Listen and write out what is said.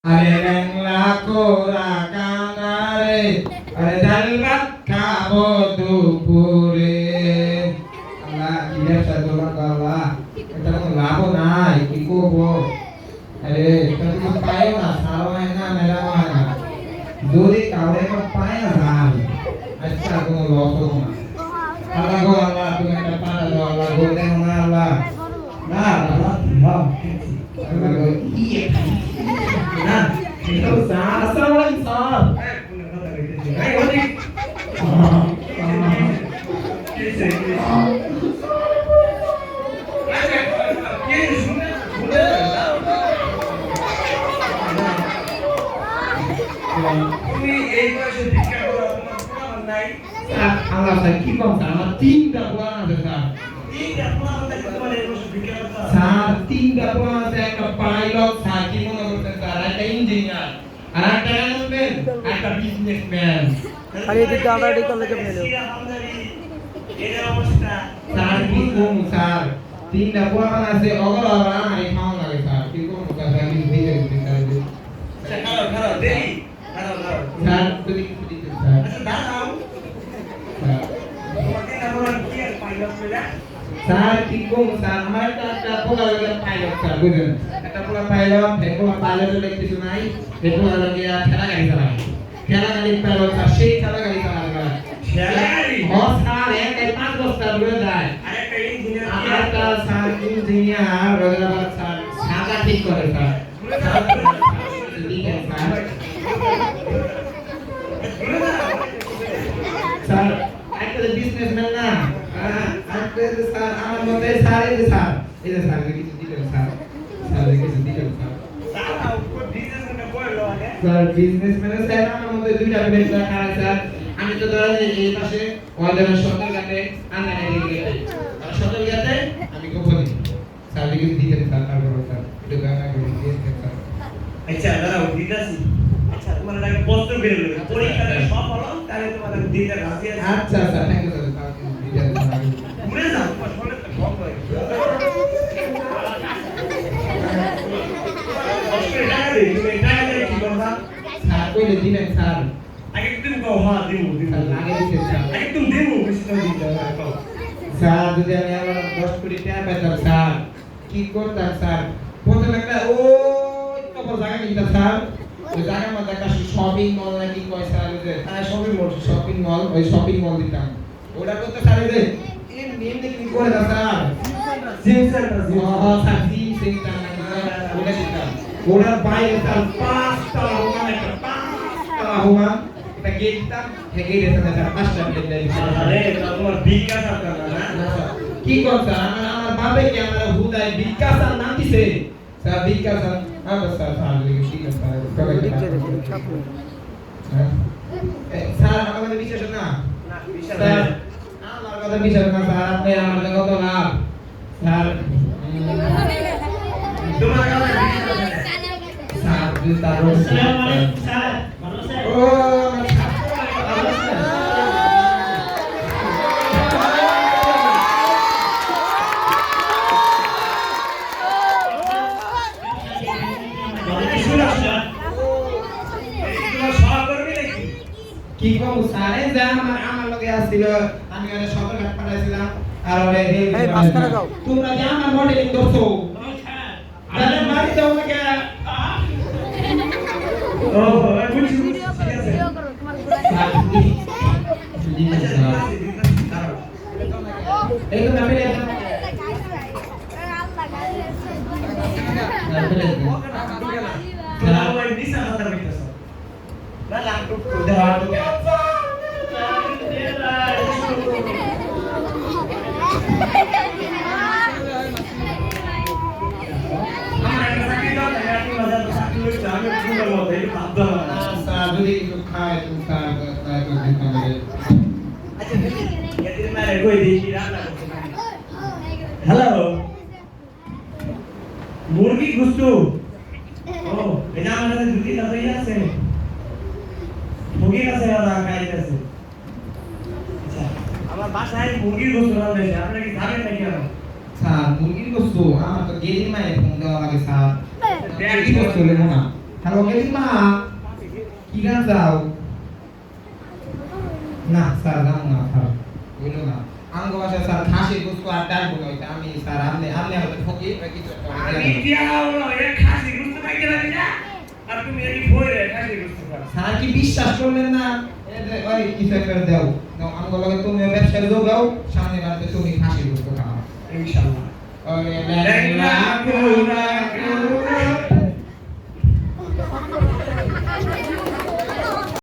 Alelengla kora kanare, alelengla kabo dupure. Allah biasa doang Allah. Kita mau labo nai, ikubo. Tapi mau payo na, sarawai na, melawan na. Duri kaure mau payo na. Acha mau loso na. Allah go Allah, tu kita pada do Allah go deng Allah. Nah, Allah, Allah. Allah go iya. Nah, itu sah, assalamualaikum sah. Allah sakit bang, sama tidak pulang sah. Sah tidak pulang saya ke pilot sakit menurut saya ke engineer. Anak yang men, ada businessman. Hari itu kita ada di college melu. Sah bingung sah. Tidak pulang nasi orang hari kau lagi sah. Bingung bukan saya bingung bingung. Kalau deh, kalau. Sah sedikit sah. Sar tikung sar mereka ada pula lagi pilot sar bukan ada pula pilot pula pilot lagi sunai pula lagi cara kali salah cara kali pilot sar sih cara kali salah oh sar yang kayak pas bos sar bukan ada sar engineer roda sar saga tik kore sar sar ada businessman na ada sar aman mode sar itu sar lagi sedikit sar lagi sedikit sar sar businessman saya aman mode দুইটা বেশ রাখা sir আমি তো ধরেন এই পাশে ওদের সদর গাতে আনা এদিকে সদর গাতে আমি গোপনে স্যার লগে দিতে স্যার তারপর স্যার এটা গানা করে দিয়ে স্যার আচ্ছা দাঁড়াও দিদাসি আচ্ছা তোমার লাগে বস্তু বের হলো পরীক্ষাটা সব হলো তাহলে তোমার দিতে রাজি আছে আচ্ছা স্যার থ্যাংক ইউ স্যার ঘুরে যাও তোমার ফলে তো কম হয় স্যার কইলে দিবেন স্যার আগে তুমি কও হ্যাঁ দিমু স্যার লাগে দিতে স্যার আগে তুমি দিমু বেশি তো দিতে হবে কও স্যার যদি আমি আমার 10 কোটি টাকা পেতাম স্যার কি করতাম স্যার প্রথমে একটা ওই তো জায়গা কিনতাম স্যার ওই জায়গার মধ্যে একটা শপিং মল নাকি কয় স্যার ওই যে ওই শপিং মল দিতাম ওটা করতে স্যার এই যে এর নেম দেখি করে দাও sir gym centre sir gym centre ওটা দিতাম ওটার বাইরে স্যার 5টা হোমান একটা 5টা হোমান এটা গেট দিতাম হে গেট এসে স্যার 5টা গেট দিতাম আরে তোমার বিকাশ আপনারা না কি কথা আমার বাবা কি আমার হুদাই বিকাশ আর নাম দিছে স্যার বিকাশ আর স্যার স্যার ঠিক আছে স্যার আমাদের বিশ্বাস না না বিশাল স্যার আমার কথা বিশ্বাস না স্যার আপনি আমার কত লাভ স্যার তোমার কথা স্যার তার আসসালামু আলাইকুম স্যার ভালো স্যার ও কি কম সারে যা আমার লগে আসছিল আমি ওরে সদরঘাট পাঠাইছিলাম আর ওরে এই পাঁচখানা যাও তোমরা যে আমার মডেলিং করছো আরে মারি দাও না কে ও বুঝছি ঠিক আছে এই তো নামে ওই নিসা কথা বলতেছ না লাটু দেওয়া তো আমার একটা চাকরি দাও না আমি বাজার চাকরি হচ্ছে আমি পুরো মতো এই বাধ্য না স্যার যদি একটু খায় তো স্যার তাই তো দিতে হবে আচ্ছা এদিন মারে কই দিই রান্না করতে হ্যালো মুরগি গুস্তু ও এটা আমার কাছে দুটি কাজই আছে মুরগির কাছে ওরা খাইতেছে আচ্ছা আমার বাসায় মুরগির গোস্ত রান্না হয়েছে আপনারা কি খাবেন নাকি আর স্যার মুরগির গোস্ত আমার তো গেরির মায়ের ফোন দেওয়া লাগে স্যার ব্যাগ কি গোস্ত লেবো না হ্যালো গেলিমা কি গান যাও না স্যার যাও না স্যার বুঝলো না আঙ্গ ভাষা স্যার খাসি গুস্ত আর ডাল বনাইতে আমি স্যার আপনি আমাদের ফকি কিছু আমি দিয়াও না এ খাসি গুস্ত খাইতে লাগে না আর তুমি এই ভরে খাসি গুস্ত খাও স্যার কি বিশ্বাস করলেন না এই যে ওই কিছু একটা দাও নাও আঙ্গ লগে তুমি ব্যবসায় যোগাও সামনে বাড়তে তুমি খাসি গুস্ত খাও ইনশাআল্লাহ ওরে লেলা পুরা